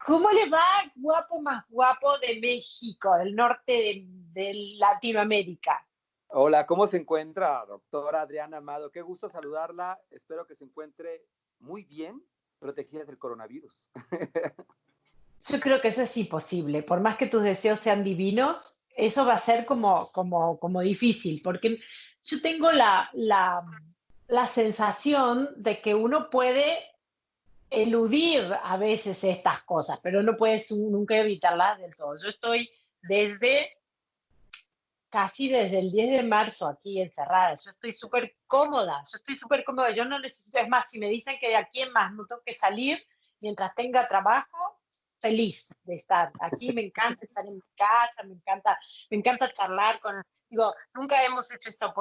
¿Cómo le va, guapo más guapo de México, del norte de Latinoamérica? Hola, ¿cómo se encuentra, doctora Adriana Amado? Qué gusto saludarla. Espero que se encuentre muy bien, protegida del coronavirus. Yo creo que eso es imposible. Por más que tus deseos sean divinos, eso va a ser como difícil, porque yo tengo la sensación de que uno puede eludir a veces estas cosas, pero no puedes nunca evitarlas del todo. Yo estoy desde casi desde el 10 de marzo aquí encerrada. Yo estoy súper cómoda, yo estoy súper cómoda. Yo no necesito, es más, si me dicen que de aquí en más no tengo que salir mientras tenga trabajo, feliz de estar. Aquí me encanta estar en mi casa, me encanta charlar con, digo, nunca hemos hecho esta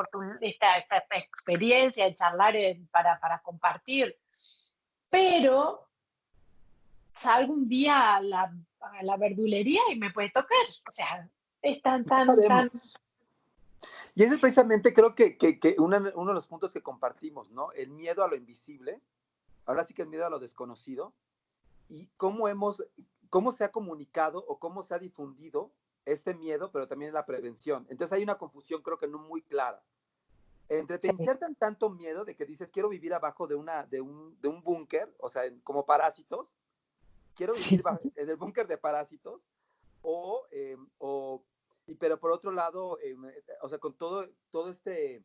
experiencia de charlar para compartir, pero salgo un día a la verdulería y me puede tocar. O sea, es No tan. sabemos. Y ese es precisamente, creo que uno de los puntos que compartimos, ¿no? El miedo a lo invisible, ahora sí que el miedo a lo desconocido, y cómo se ha comunicado o cómo se ha difundido este miedo, pero también la prevención. Entonces hay una confusión, creo que no muy clara. Entre te Sí. insertan tanto miedo de que dices, quiero vivir abajo de un búnker, o sea, como parásitos, quiero vivir en el búnker de parásitos, o, pero por otro lado, o sea, con todo de,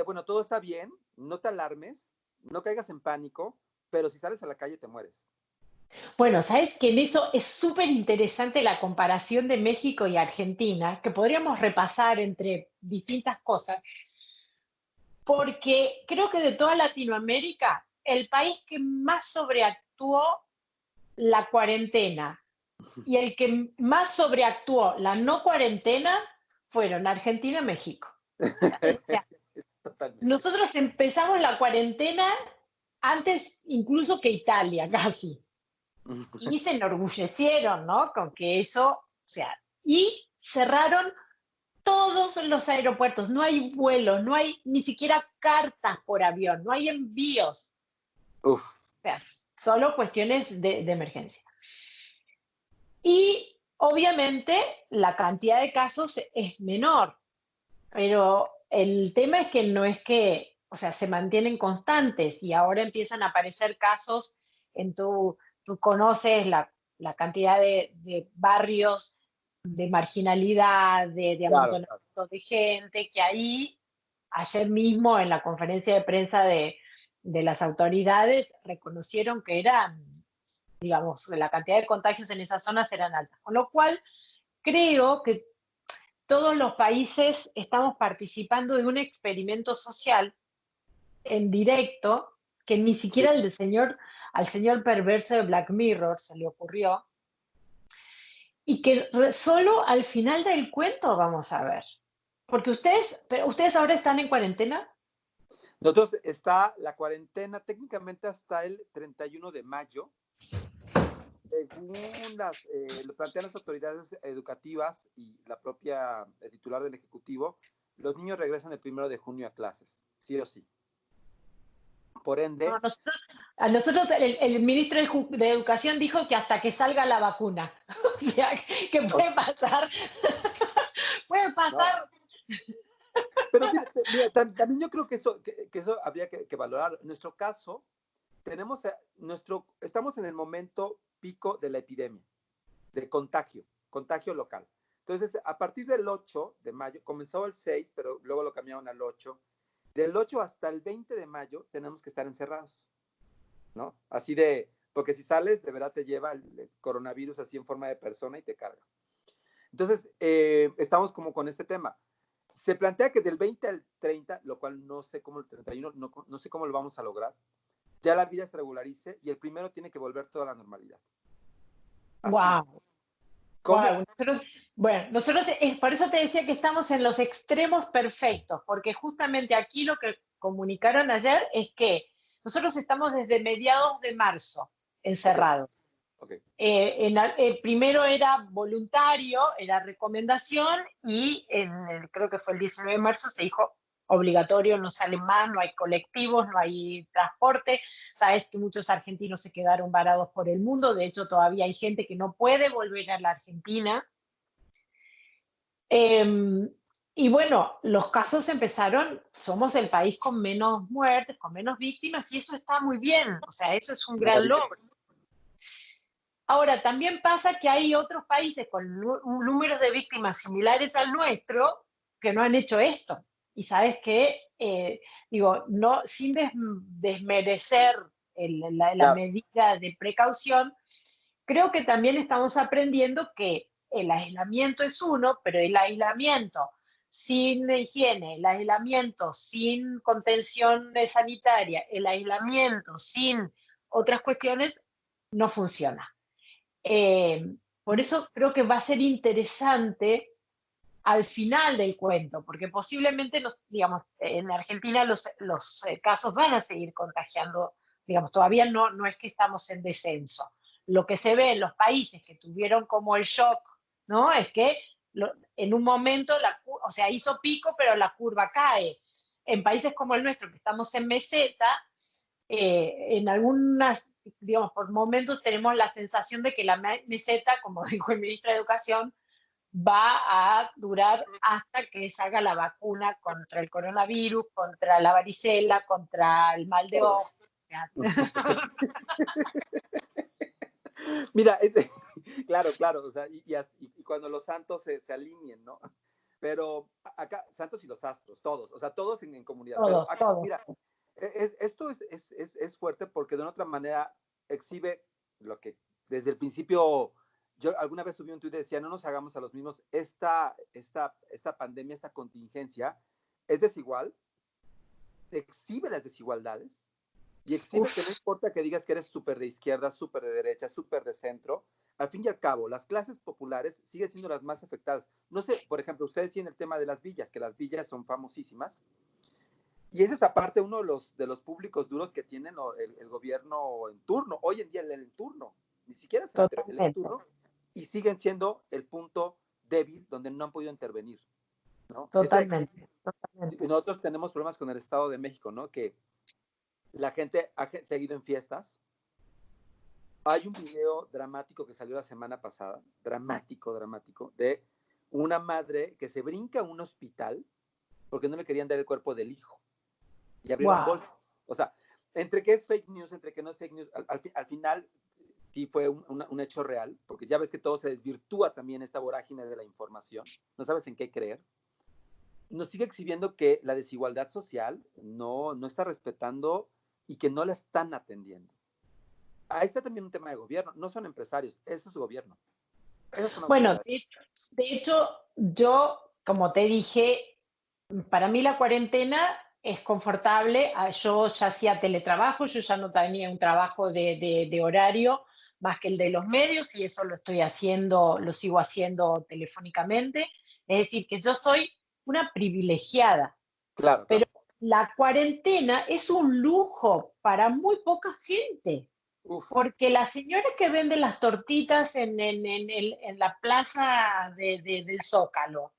bueno, todo está bien, no te alarmes, no caigas en pánico, pero si sales a la calle te mueres. Bueno, sabes que en eso es súper interesante la comparación de México y Argentina, que podríamos repasar entre distintas cosas, porque creo que de toda Latinoamérica, el país que más sobreactuó la cuarentena y el que más sobreactuó la no cuarentena fueron Argentina y México. O sea, Totalmente. nosotros empezamos la cuarentena antes incluso que Italia, casi. Y se enorgullecieron, ¿no? Con que eso, o sea, y cerraron todos los aeropuertos, no hay vuelos, no hay ni siquiera cartas por avión, no hay envíos, Uf. o sea, solo cuestiones de emergencia. Y obviamente la cantidad de casos es menor, pero el tema es que no es que, o sea, se mantienen constantes y ahora empiezan a aparecer casos en tú conoces la cantidad de barrios de marginalidad, de Claro, claro. amontonamiento de gente, que ahí, ayer mismo en la conferencia de prensa de las autoridades, reconocieron que eran, digamos, la cantidad de contagios en esas zonas eran altas. Con lo cual, creo que todos los países estamos participando de un experimento social en directo que ni Sí. siquiera al señor perverso de Black Mirror se le ocurrió y que solo al final del cuento vamos a ver. Porque ustedes ahora están en cuarentena. Nosotros está la cuarentena técnicamente hasta el 31 de mayo, según lo plantean las autoridades educativas y la propia titular del Ejecutivo, los niños regresan el 1 de junio a clases, sí o sí. Por No, ende, a nosotros el ministro de Educación dijo que hasta que salga la vacuna. O sea, que o- puede pasar, puede no. pasar. Pero mira, también yo creo que eso habría que valorar. En nuestro caso, estamos en el momento pico de la epidemia, de contagio local. Entonces, a partir del 8 de mayo, comenzó el 6, pero luego lo cambiaron al 8. Del 8 hasta el 20 de mayo tenemos que estar encerrados, ¿no? Así porque si sales, de verdad te lleva el coronavirus así en forma de persona y te carga. Entonces, estamos como con este tema. Se plantea que del 20 al 30, lo cual no sé cómo el 31, no sé cómo lo vamos a lograr, ya la vida se regularice y el primero tiene que volver toda la normalidad. Así. Wow. ¿Cómo? Wow, nosotros por eso te decía que estamos en los extremos perfectos, porque justamente aquí lo que comunicaron ayer es que nosotros estamos desde mediados de marzo Ok, encerrados. ok. Primero era voluntario, era recomendación, y creo que fue el 19 de marzo se dijo obligatorio, no salen más, no hay colectivos, no hay transporte. Sabes que muchos argentinos se quedaron varados por el mundo, de hecho todavía hay gente que no puede volver a la Argentina. Eh, y bueno, los casos empezaron, somos el país con menos muertes, con menos víctimas, y eso está muy bien, o sea, eso es un gran Maravilloso. logro. Ahora, también pasa que hay otros países con números de víctimas similares al nuestro que no han hecho esto. Y sabes que, digo, no, sin desmerecer la Claro, medida de precaución, creo que también estamos aprendiendo que el aislamiento es uno, pero el aislamiento sin higiene, el aislamiento sin contención sanitaria, el aislamiento sin otras cuestiones, no funciona. Por eso creo que va a ser interesante al final del cuento, porque posiblemente, digamos, en Argentina los casos van a seguir contagiando, digamos, todavía no es que estamos en descenso. Lo que se ve en los países que tuvieron como el shock, ¿no? Es que en un momento, o sea, hizo pico, pero la curva cae. En países como el nuestro, que estamos en meseta, en algunas, digamos, por momentos tenemos la sensación de que la meseta, como dijo el ministro de Educación, va a durar hasta que salga la vacuna contra el coronavirus, contra la varicela, contra el mal de todo. ojo. O sea, Mira, claro, claro, o sea, y cuando los santos se alineen, ¿no? Pero acá, santos y los astros, todos, o sea, todos en comunidad. Pero todos, acá, todos. mira, esto es fuerte porque de una otra manera exhibe lo que desde el principio, yo alguna vez subí un tuit y decía, no nos hagamos a los mismos, esta pandemia, esta contingencia es desigual, exhibe las desigualdades y exhibe que no Uf, importa que digas que eres súper de izquierda, súper de derecha, súper de centro, al fin y al cabo, las clases populares siguen siendo las más afectadas. No sé, por ejemplo, ustedes tienen el tema de las villas, que las villas son famosísimas, y esa es aparte uno de los públicos duros que tienen el gobierno en turno, hoy en día el en turno, ni siquiera es el anterior, el en totalmente, turno, y siguen siendo el punto débil donde no han podido intervenir, ¿no? totalmente, totalmente. Nosotros tenemos problemas con el Estado de México, ¿no? Que la gente ha seguido en fiestas. Hay un video dramático que salió la semana pasada, dramático, dramático, de una madre que se brinca a un hospital porque no le querían dar el cuerpo del hijo y abrieron Wow, bolsas. O sea, entre que es fake news, entre que no es fake news, al final sí fue un hecho real, porque ya ves que todo se desvirtúa también esta vorágine de la información, no sabes en qué creer. Nos sigue exhibiendo que la desigualdad social no está respetando y que no la están atendiendo. Ahí está también un tema de gobierno, no son empresarios, ese es su gobierno, esas son bueno, autoridades. de hecho, yo, como te dije, para mí la cuarentena es confortable. Yo ya hacía teletrabajo, yo ya no tenía un trabajo de horario más que el de los medios y eso lo estoy haciendo, lo sigo haciendo telefónicamente. Es decir, que yo soy una privilegiada, Claro, pero claro. la cuarentena es un lujo para muy poca gente. Uf, Porque la señora que vende las tortitas en la plaza del Zócalo,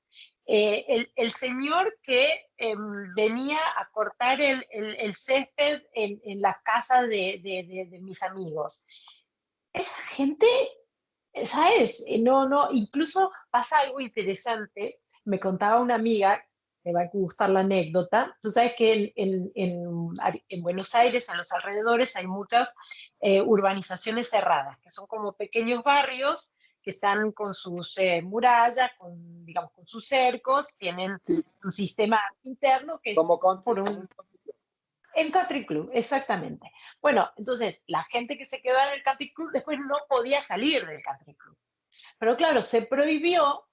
el señor que venía a cortar el césped en las casas de mis amigos, esa gente, ¿sabes? No, incluso pasa algo interesante. Me contaba una amiga, te va a gustar la anécdota. Tú sabes que en Buenos Aires, en los alrededores, hay muchas urbanizaciones cerradas, que son como pequeños barrios que están con sus murallas, digamos, con sus cercos, tienen sí, un sistema interno que es como por country, como un un country club. en Country Club, exactamente. Bueno, entonces la gente que se quedó en el Country Club después no podía salir del Country Club. Pero claro, se prohibió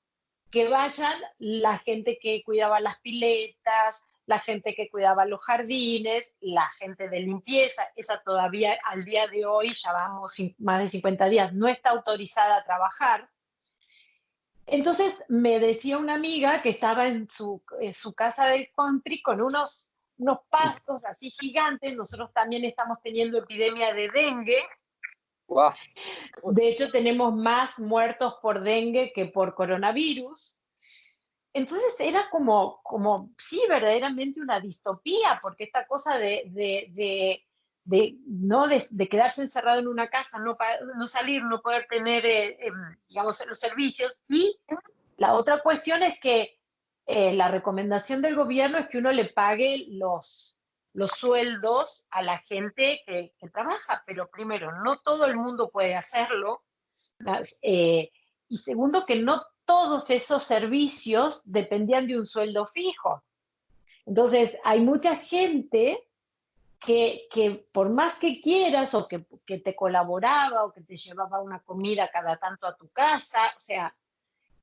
que vayan la gente que cuidaba las piletas, la gente que cuidaba los jardines, la gente de limpieza, esa todavía al día de hoy, ya vamos más de 50 días, no está autorizada a trabajar. Entonces me decía una amiga que estaba en su casa del country con unos pastos así gigantes. Nosotros también estamos teniendo epidemia de dengue. Wow. De hecho, tenemos más muertos por dengue que por coronavirus. entonces era sí, verdaderamente una distopía, porque esta cosa ¿no? De quedarse encerrado en una casa, no salir, no poder tener, digamos, los servicios. Y la otra cuestión es que la recomendación del gobierno es que uno le pague los sueldos a la gente que trabaja, pero primero, no todo el mundo puede hacerlo, y segundo, que no todos esos servicios dependían de un sueldo fijo. Entonces, hay mucha gente que por más que quieras o que te colaboraba o que te llevaba una comida cada tanto a tu casa, o sea,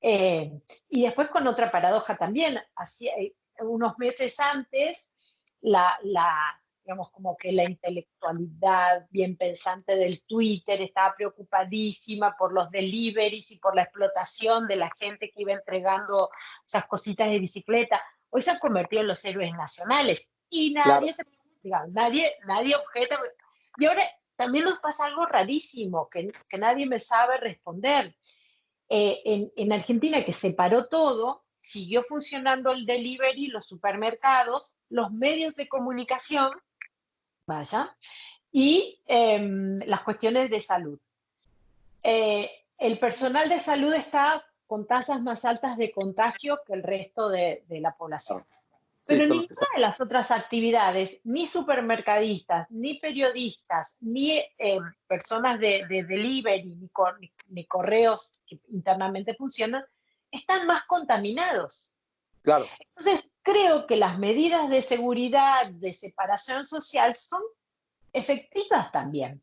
y después con otra paradoja también, hacía, unos meses antes, digamos, como que la intelectualidad bien pensante del Twitter estaba preocupadísima por los deliveries y por la explotación de la gente que iba entregando esas cositas de bicicleta. Hoy se han convertido en los héroes nacionales y Claro, digamos, nadie objeta. Y ahora también nos pasa algo rarísimo que nadie me sabe responder. En Argentina, que se paró todo, siguió funcionando el delivery, los supermercados, los medios de comunicación, vaya, y las cuestiones de salud. El personal de salud está con tasas más altas de contagio que el resto de la población. claro. Sí, Pero son los que ninguna saben. de las otras actividades, ni supermercadistas, ni periodistas, ni personas de delivery, ni correos que internamente funcionan, están más contaminados. Claro, Entonces, creo que las medidas de seguridad, de separación social, son efectivas también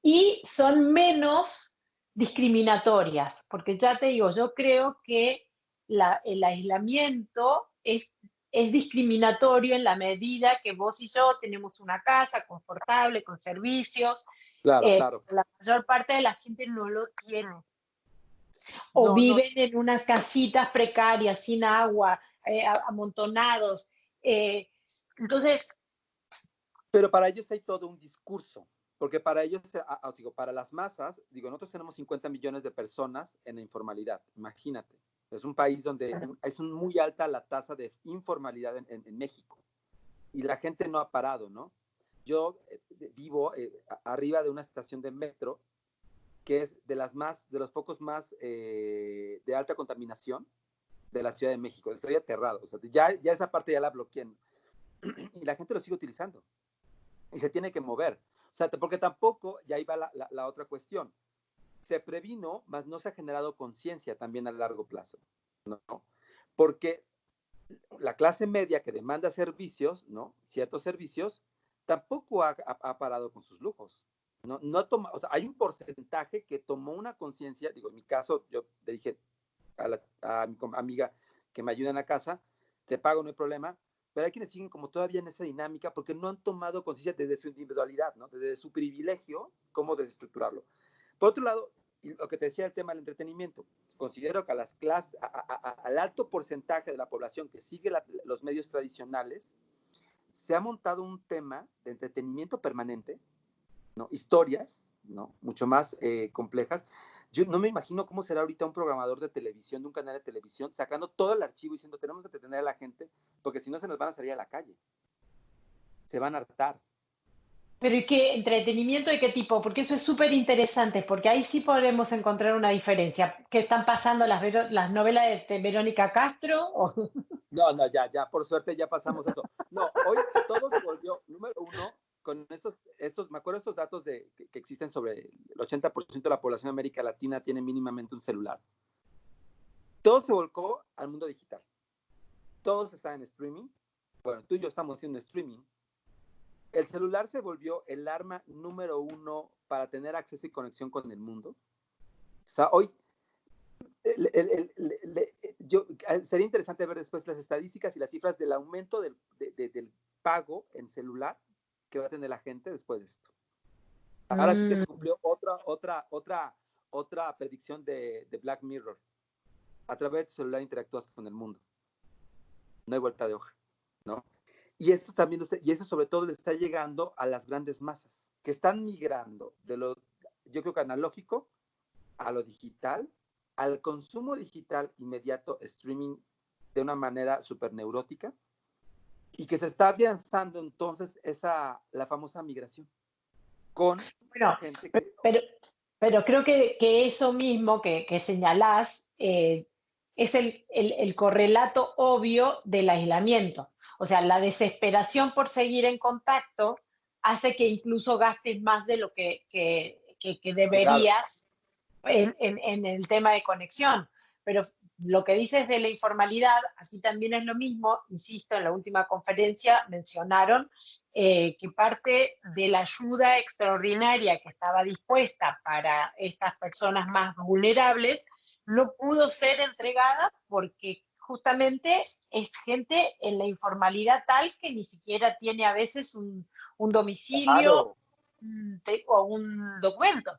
y son menos discriminatorias, porque ya te digo, yo creo que el aislamiento es discriminatorio en la medida que vos y yo tenemos una casa confortable, con servicios, claro, claro. la mayor parte de la gente no lo tiene, o No, no, viven en unas casitas precarias, sin agua, amontonados. Entonces, pero para ellos hay todo un discurso, porque para ellos, digo, para las masas, digo, nosotros tenemos 50 millones de personas en la informalidad, imagínate. Es un país donde es muy alta la tasa de informalidad en México y la gente no ha parado, ¿no? Yo vivo arriba de una estación de metro que es de los pocos más de alta contaminación de la Ciudad de México. Estoy aterrado, o sea, ya esa parte ya la bloqueé y la gente lo sigue utilizando y se tiene que mover. O sea, porque tampoco, ya iba la otra cuestión, se previno, mas no se ha generado conciencia también a largo plazo, ¿no? Porque la clase media que demanda servicios, ¿no? Ciertos servicios, tampoco ha parado con sus lujos. No toma, o sea, hay un porcentaje que tomó una conciencia, digo, en mi caso, yo le dije a mi amiga que me ayuda en la casa, te pago, no hay problema, pero hay quienes siguen como todavía en esa dinámica porque no han tomado conciencia desde su individualidad, ¿no? Desde su privilegio, cómo desestructurarlo. Por otro lado, y lo que te decía el tema del entretenimiento, considero que a las clases, al alto porcentaje de la población que sigue los medios tradicionales, se ha montado un tema de entretenimiento permanente, ¿no? Historias, ¿no? Mucho más complejas. Yo no me imagino cómo será ahorita un programador de televisión, de un canal de televisión, sacando todo el archivo y diciendo, tenemos que entretener a la gente, porque si no se nos van a salir a la calle. Se van a hartar. pero ¿y qué entretenimiento de qué tipo? Porque eso es súper interesante, porque ahí sí podemos encontrar una diferencia. ¿Qué están pasando las novelas de Verónica Castro? No, no, ya, por suerte ya pasamos eso. No, hoy todo se volvió, número uno, con me acuerdo estos datos que existen sobre el 80% de la población de América Latina tiene mínimamente un celular. Todo se volcó al mundo digital. Todos están en streaming. Bueno, tú y yo estamos haciendo streaming. El celular se volvió el arma número uno para tener acceso y conexión con el mundo. O sea, hoy sería interesante ver después las estadísticas y las cifras del aumento del pago en celular que va a tener la gente después de esto. Ahora sí que se Mm, cumplió otra predicción de Black Mirror. A través de tu celular interactúas con el mundo. No hay vuelta de hoja, ¿no? Y esto también, y eso sobre todo le está llegando a las grandes masas, que están migrando yo creo que analógico, a lo digital, al consumo digital inmediato, streaming de una manera súper neurótica y que se está afianzando entonces la famosa migración con Bueno, gente que... pero creo que eso mismo que señalás es el correlato obvio del aislamiento. O sea, la desesperación por seguir en contacto hace que incluso gastes más de lo que Claro, deberías en el tema de conexión. Pero lo que dices de la informalidad, aquí también es lo mismo, insisto, en la última conferencia mencionaron que parte de la ayuda extraordinaria que estaba dispuesta para estas personas más vulnerables no pudo ser entregada porque justamente es gente en la informalidad tal que ni siquiera tiene a veces un domicilio claro, o un documento.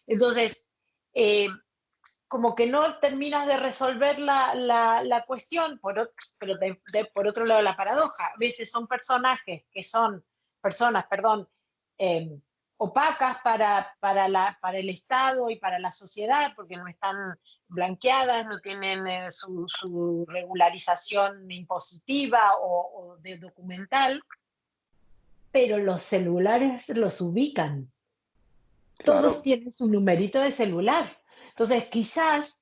Entonces, eh, como que no terminas de resolver la cuestión, pero por otro lado la paradoja, a veces son personajes que son personas, perdón, eh, opacas para el Estado y para la sociedad, porque no están blanqueadas, no tienen su regularización impositiva o de documental, pero los celulares los ubican. Todos claro. tienen su numerito de celular. Entonces, quizás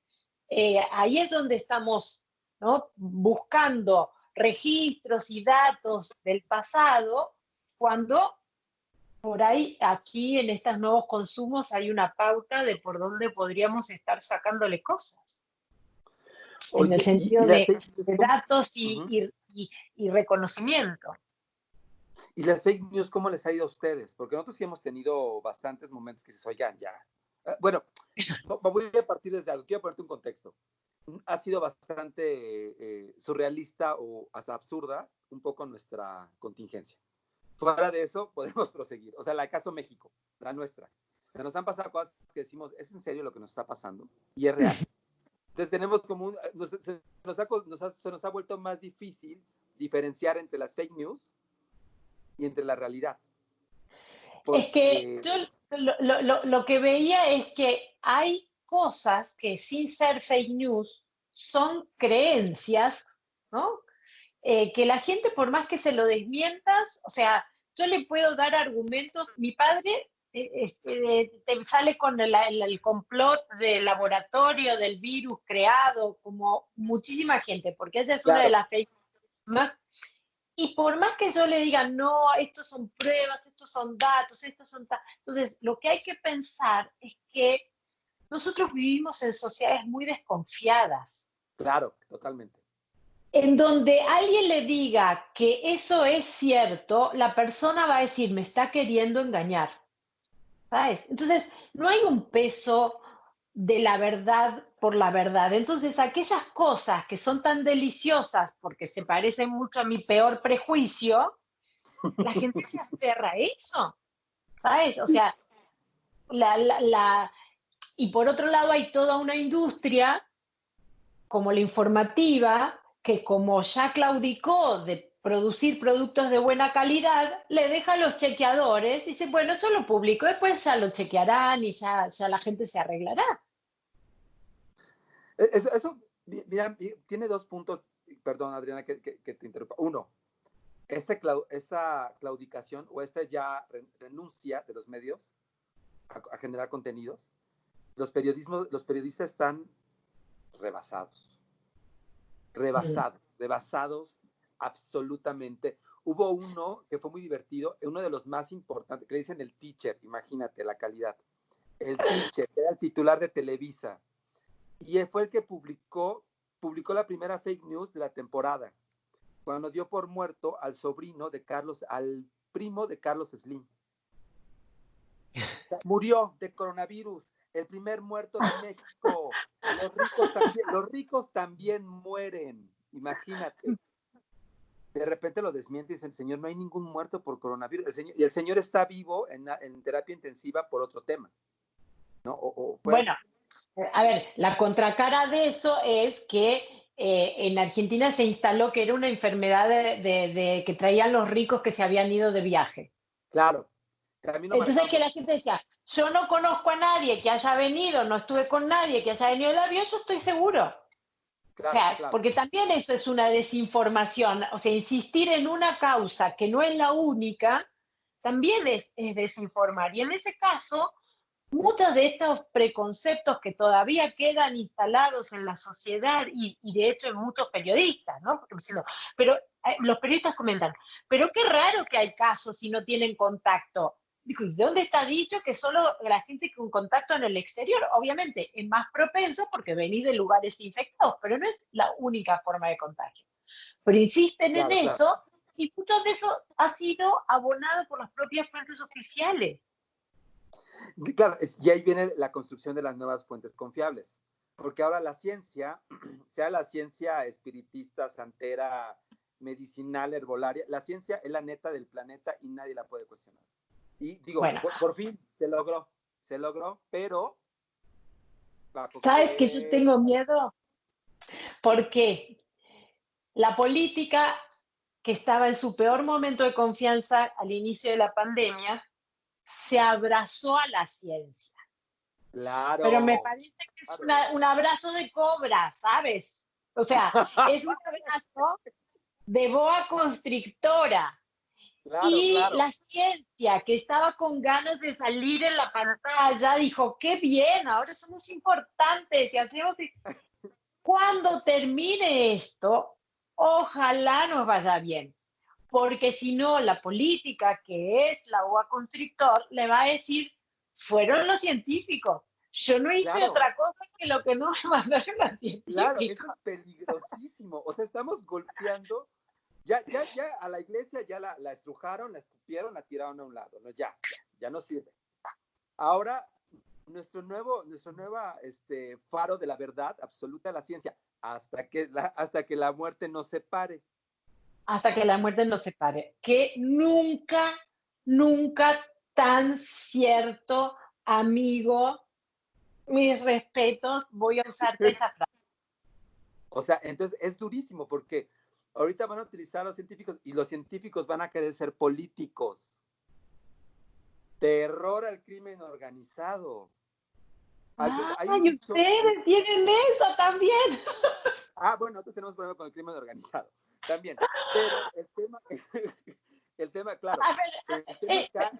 ahí es donde estamos, ¿no?, buscando registros y datos del pasado, cuando por ahí, aquí en estos nuevos consumos, hay una pauta de por dónde podríamos estar sacándole cosas, en el Oye, y sentido las fake news, de datos Ujú. y reconocimiento. ¿Y las fake news cómo les ha ido a ustedes? Porque nosotros sí hemos tenido bastantes momentos que dices, oigan, ya. Bueno, voy a partir desde algo. Quiero ponerte un contexto. Ha sido bastante surrealista o hasta absurda un poco nuestra contingencia. Fuera de eso, podemos proseguir. O sea, la caso México, la nuestra. Se nos han pasado cosas que decimos, ¿es en serio lo que nos está pasando? Y es real. Entonces tenemos como se nos ha vuelto más difícil diferenciar entre las fake news y entre la realidad. Es que Porque, yo lo que veía es que hay cosas que sin ser fake news son creencias, ¿no? Que la gente, por más que se lo desmientas, o sea, yo le puedo dar argumentos. Mi padre te sale con el complot del laboratorio, del virus creado, como muchísima gente, porque esa es una de claro, las fake más. Y por más que yo le diga, no, estos son pruebas, estos son datos, estos son... Entonces, lo que hay que pensar es que nosotros vivimos en sociedades muy desconfiadas, claro, totalmente. en donde alguien le diga que eso es cierto, la persona va a decir, me está queriendo engañar, ¿sabes? Entonces, no hay un peso de la verdad por la verdad. Entonces, aquellas cosas que son tan deliciosas porque se parecen mucho a mi peor prejuicio, la gente se aferra a eso, ¿sabes? O sea, y por otro lado hay toda una industria como la informativa, que como ya claudicó de producir productos de buena calidad, le deja a los chequeadores y dice, bueno, eso lo publico, después ya lo chequearán y ya la gente se arreglará. Eso, mira, tiene dos puntos, perdón Adriana que te interrumpa. Uno, esta claudicación o esta ya renuncia de los medios a generar contenidos, los periodistas están rebasados, Mm. rebasados absolutamente. Hubo uno que fue muy divertido, uno de los más importantes, que le dicen el teacher, imagínate la calidad. El teacher, que era el titular de Televisa, y fue el que publicó la primera fake news de la temporada, cuando dio por muerto al sobrino de Carlos, al primo de Carlos Slim. Murió de coronavirus, el primer muerto de México. Los ricos también mueren, imagínate. De repente lo desmiente y dice el señor, no hay ningún muerto por coronavirus. Y el señor está vivo en terapia intensiva por otro tema, ¿no? O fue, Bueno, a ver, la contracara de eso es que en Argentina se instaló que era una enfermedad de que traían los ricos que se habían ido de viaje. claro, también lo Entonces manejaron que por... la gente decía, yo no conozco a nadie que haya venido, no estuve con nadie que haya venido el avión, yo estoy seguro. O Claro, sea, claro. porque también eso es una desinformación. O sea, insistir en una causa que no es la única, también es desinformar. Y en ese caso, muchos de estos preconceptos que todavía quedan instalados en la sociedad y de hecho en muchos periodistas, ¿no? Porque diciendo, pero los periodistas comentan, pero qué raro que hay casos si no tienen contacto. Digo, ¿y dónde está dicho que solo la gente con contacto en el exterior? Obviamente es más propenso porque venís de lugares infectados, pero no es la única forma de contagio. Pero insisten en Claro, claro. eso y mucho de eso ha sido abonado por las propias fuentes oficiales. Claro, y ahí viene la construcción de las nuevas fuentes confiables, porque ahora la ciencia, sea la ciencia espiritista, santera, medicinal, herbolaria, la ciencia es la neta del planeta y nadie la puede cuestionar. Y digo, Bueno, por fin se logró, pero bajo ¿sabes que yo qué... tengo miedo? Porque la política, que estaba en su peor momento de confianza al inicio de la pandemia, se abrazó a la ciencia. Pero me Claro, parece que es claro, un abrazo de cobra, ¿sabes? O sea, es un abrazo de boa constrictora. claro, Y claro, la ciencia, que estaba con ganas de salir en la pantalla, dijo, qué bien, ahora somos importantes y hacemos... Cuando termine esto, ojalá nos vaya bien, porque si no, la política, que es la boa constrictor, le va a decir, fueron los científicos. Yo no hice claro. otra cosa que lo que no me mandaron los Claro, eso científicos. es peligrosísimo. O sea, estamos golpeando. Ya a la iglesia ya la estrujaron, la escupieron, la tiraron a un lado. No, ya no sirve. Ahora, nuestro nueva faro de la verdad absoluta de la ciencia, hasta que la muerte nos separe. Hasta que la muerte nos separe. Que nunca, nunca tan cierto, amigo. Mis respetos, voy a usarte esa frase. O sea, entonces es durísimo porque ahorita van a utilizar a los científicos y los científicos van a querer ser políticos. Terror al crimen organizado. Hay un ¡Ay, dicho, ustedes tienen eso también! bueno, nosotros tenemos problema con el crimen organizado también, pero el tema, claro, A ver, el tema eh, acá,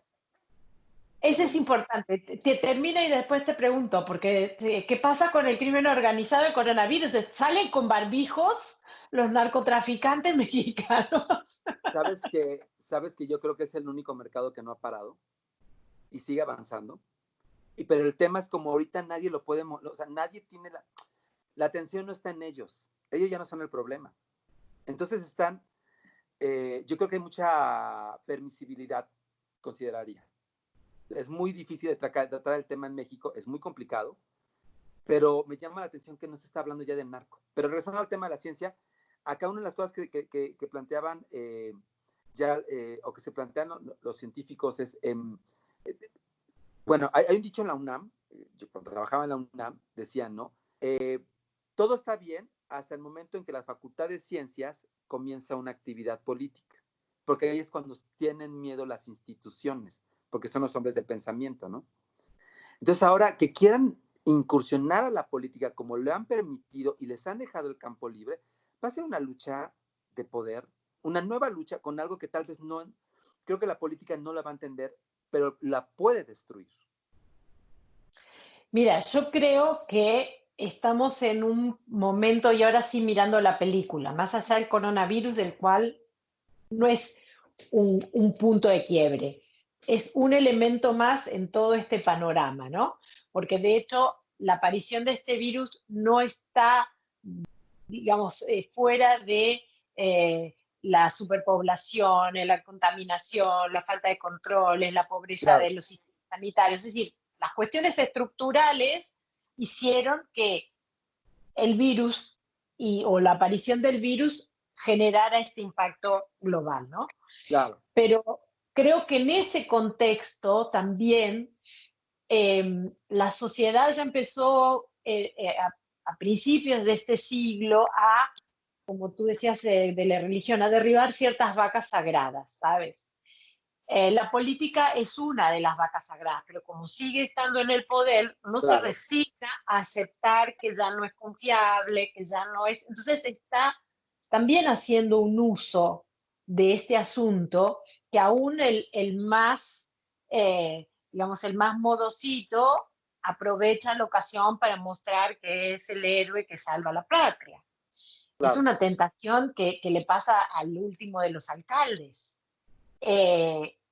eso es dime, importante. Te termina y después te pregunto, porque ¿qué pasa con el crimen organizado y el coronavirus? ¿Salen con barbijos los narcotraficantes mexicanos? sabes que yo creo que es el único mercado que no ha parado y sigue avanzando, pero el tema es como ahorita nadie lo puede, o sea, nadie tiene la atención no está en ellos ya no son el problema. Entonces yo creo que hay mucha permisibilidad, consideraría. Es muy difícil de tratar el tema en México, es muy complicado, pero me llama la atención que no se está hablando ya del narco. Pero regresando al tema de la ciencia, acá una de las cosas que planteaban o que se plantean los científicos es, bueno, hay un dicho en la UNAM, yo cuando trabajaba en la UNAM, decían, ¿no? Todo está bien hasta el momento en que la Facultad de Ciencias comienza una actividad política, porque ahí es cuando tienen miedo las instituciones, porque son los hombres de pensamiento, ¿no? Entonces ahora que quieran incursionar a la política como lo han permitido y les han dejado el campo libre, va a ser una lucha de poder, una nueva lucha con algo que tal vez no, creo que la política no la va a entender, pero la puede destruir. Mira, yo creo que estamos en un momento, y ahora sí mirando la película, más allá del coronavirus, del cual no es un punto de quiebre, es un elemento más en todo este panorama, ¿no? Porque de hecho la aparición de este virus no está, digamos, fuera de la superpoblación, la contaminación, la falta de controles, la pobreza de Claro, los sistemas sanitarios. Es decir, las cuestiones estructurales hicieron que el virus o la aparición del virus generara este impacto global, ¿no? claro, Pero creo que en ese contexto también la sociedad ya empezó a principios de este siglo a, como tú decías, de la religión, a derribar ciertas vacas sagradas, ¿sabes? La política es una de las vacas sagradas, pero como sigue estando en el poder, no se Claro, resigna a aceptar que ya no es confiable, que ya no es. Entonces está también haciendo un uso de este asunto que aún el más, digamos, el más modosito aprovecha la ocasión para mostrar que es el héroe que salva a la patria. Es claro. una tentación que le pasa al último de los alcaldes.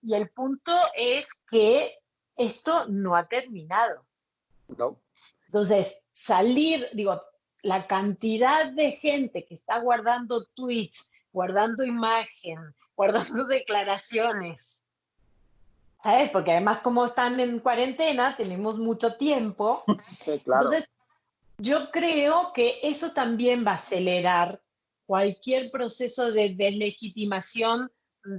Y el punto es que esto no ha terminado. ¿No? Entonces, salir, digo, la cantidad de gente que está guardando tweets, guardando imagen, guardando declaraciones, ¿sabes? Porque además como están en cuarentena, tenemos mucho tiempo. Sí, claro. Entonces, yo creo que eso también va a acelerar cualquier proceso de deslegitimación,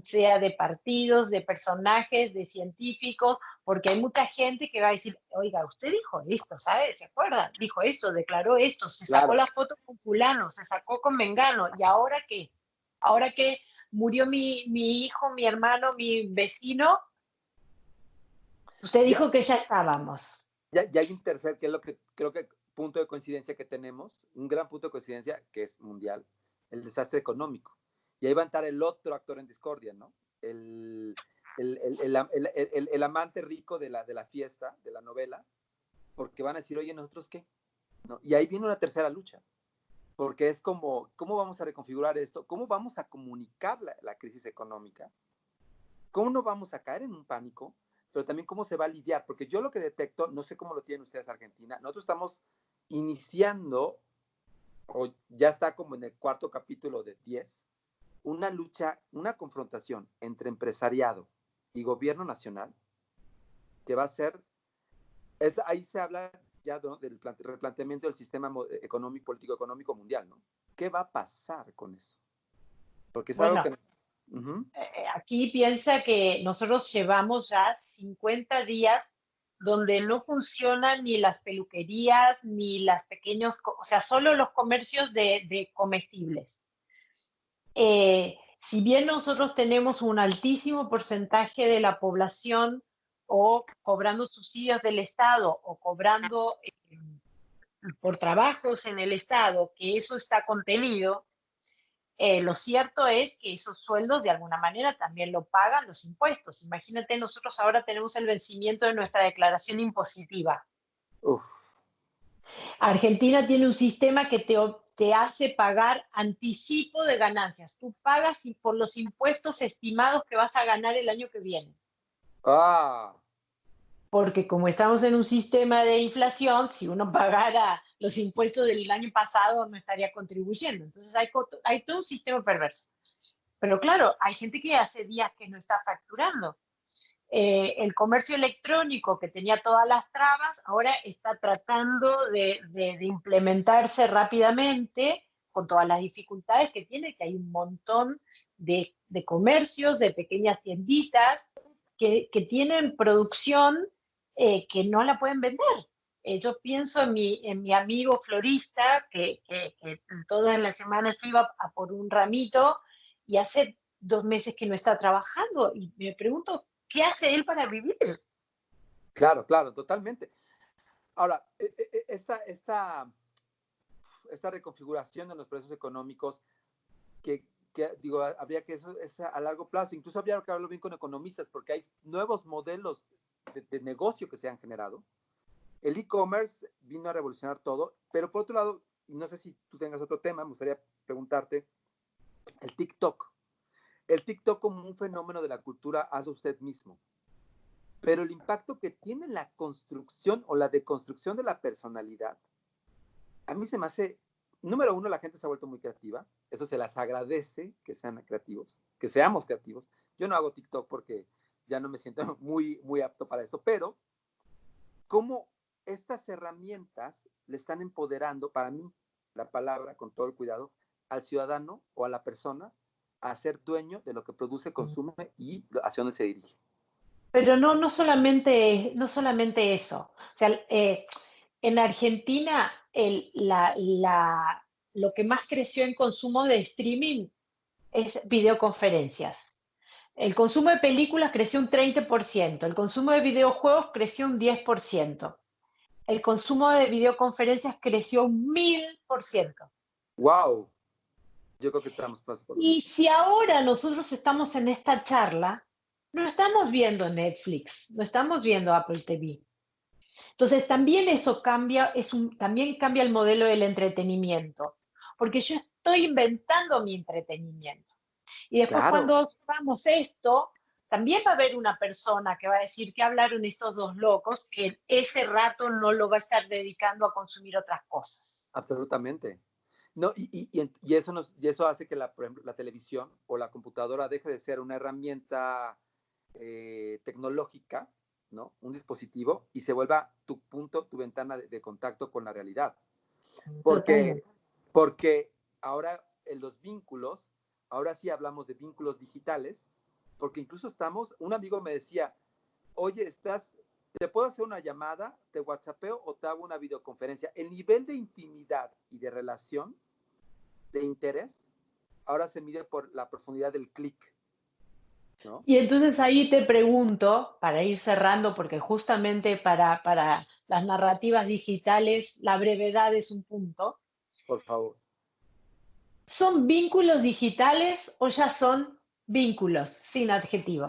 sea de partidos, de personajes, de científicos, porque hay mucha gente que va a decir, oiga, usted dijo esto, ¿sabe? ¿Se acuerda? Dijo esto, declaró esto, se sacó Claro. la foto con fulano, se sacó con Mengano, ¿y ahora qué? Ahora que murió mi hijo, mi hermano, mi vecino, usted Ya, dijo que ya estábamos. ya hay un tercer, que es lo que creo que punto de coincidencia que tenemos, un gran punto de coincidencia que es mundial, el desastre económico. Y ahí va a estar el otro actor en discordia, ¿no? El amante rico de la fiesta, de la novela, porque van a decir, oye, ¿nosotros qué? ¿No? Y ahí viene una tercera lucha, porque es como, ¿cómo vamos a reconfigurar esto? ¿Cómo vamos a comunicar la crisis económica? ¿Cómo no vamos a caer en un pánico? Pero también cómo se va a lidiar, porque yo lo que detecto, no sé cómo lo tienen ustedes Argentina, nosotros estamos iniciando, o ya está como en el cuarto capítulo de 10, una lucha, una confrontación entre empresariado y gobierno nacional, que va a ser, ahí se habla ya, ¿no?, del replanteamiento del sistema económico, político económico mundial, ¿no? ¿Qué va a pasar con eso? Porque es algo Bueno, que... Uh -huh. aquí piensa que nosotros llevamos ya 50 días donde no funcionan ni las peluquerías, ni las pequeños, o sea, solo los comercios de comestibles. Si bien nosotros tenemos un altísimo porcentaje de la población o cobrando subsidios del Estado o cobrando por trabajos en el Estado, que eso está contenido, lo cierto es que esos sueldos de alguna manera también lo pagan los impuestos. Imagínate, nosotros ahora tenemos el vencimiento de nuestra declaración impositiva. Uf, Argentina tiene un sistema que te hace pagar anticipo de ganancias. Tú pagas por los impuestos estimados que vas a ganar el año que viene. ah, Porque como estamos en un sistema de inflación, si uno pagara los impuestos del año pasado no estaría contribuyendo. Entonces hay todo un sistema perverso. Pero claro, hay gente que hace días que no está facturando. El comercio electrónico que tenía todas las trabas, ahora está tratando de implementarse rápidamente con todas las dificultades que tiene, que hay un montón de comercios, de pequeñas tienditas que tienen producción que no la pueden vender. Yo pienso en mi amigo florista que todas las semanas iba a por un ramito y hace 2 meses que no está trabajando y me pregunto, ¿qué hace él para vivir? claro, claro, totalmente. Ahora, esta reconfiguración de los precios económicos, digo, habría que eso es a largo plazo, incluso habría que hablarlo bien con economistas, porque hay nuevos modelos de negocio que se han generado. El e-commerce vino a revolucionar todo, pero por otro lado, y no sé si tú tengas otro tema, me gustaría preguntarte, el TikTok. El TikTok como un fenómeno de la cultura, hazlo usted mismo. Pero el impacto que tiene la construcción o la deconstrucción de la personalidad, a mí se me hace, número uno, la gente se ha vuelto muy creativa, eso se las agradece que sean creativos, que seamos creativos. Yo no hago TikTok porque ya no me siento muy apto para esto, pero cómo estas herramientas le están empoderando, para mí, la palabra, con todo el cuidado, al ciudadano o a la persona a ser dueño de lo que produce, consume y hacia dónde se dirige. Pero no solamente eso. O sea, en Argentina lo que más creció en consumo de streaming es videoconferencias. El consumo de películas creció un 30%, el consumo de videojuegos creció un 10%, el consumo de videoconferencias creció un 1000%. Wow, yo creo que estamos paso por lo Y mismo. si ahora nosotros estamos en esta charla, no estamos viendo Netflix, no estamos viendo Apple TV. Entonces también eso cambia, también cambia el modelo del entretenimiento, porque yo estoy inventando mi entretenimiento. Y después Claro, cuando hagamos esto, también va a haber una persona que va a decir que hablaron estos dos locos, que ese rato no lo va a estar dedicando a consumir otras cosas. absolutamente. No, y eso hace que por ejemplo, la televisión o la computadora deje de ser una herramienta tecnológica, ¿no? Un dispositivo, y se vuelva tu punto, tu ventana de contacto con la realidad. Porque, Totalmente. porque ahora en los vínculos, ahora sí hablamos de vínculos digitales, porque incluso un amigo me decía, oye, te puedo hacer una llamada, te whatsappeo o te hago una videoconferencia. El nivel de intimidad y de relación, de interés, ahora se mide por la profundidad del clic, ¿no? Y entonces ahí te pregunto, para ir cerrando, porque justamente para las narrativas digitales la brevedad es un punto, Por favor. ¿son vínculos digitales o ya son vínculos sin adjetivo?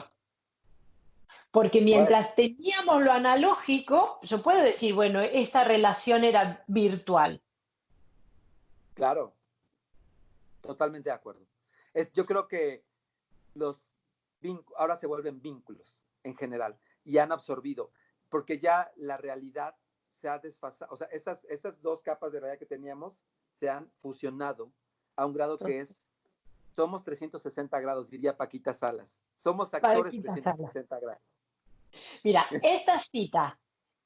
Porque Bueno, mientras teníamos lo analógico, yo puedo decir, bueno, esta relación era virtual. claro, totalmente de acuerdo. Yo creo que los ahora se vuelven vínculos en general y han absorbido, porque ya la realidad se ha desfasado, o sea, estas dos capas de realidad que teníamos se han fusionado a un grado que somos 360 grados, diría Paquita Salas. Somos actores Paquita Sala. 360 grados. Mira, esta cita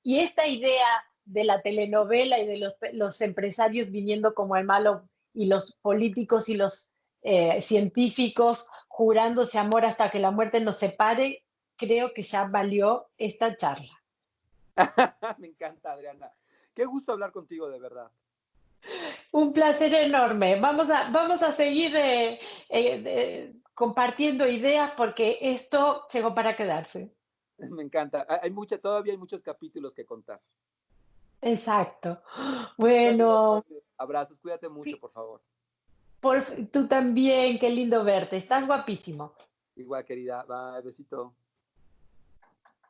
y esta idea de la telenovela y de los empresarios viniendo como el malo y los políticos y los científicos jurándose amor hasta que la muerte nos separe, creo que ya valió esta charla. Me encanta, Adriana. Qué gusto hablar contigo, de verdad. Un placer enorme. Vamos a seguir compartiendo ideas porque esto llegó para quedarse. Me encanta. Todavía hay muchos capítulos que contar. Exacto. Un amigo Bueno, fuerte. Abrazos, cuídate mucho, por favor. tú también, qué lindo verte. Estás guapísimo. Igual, querida. Bye, besito.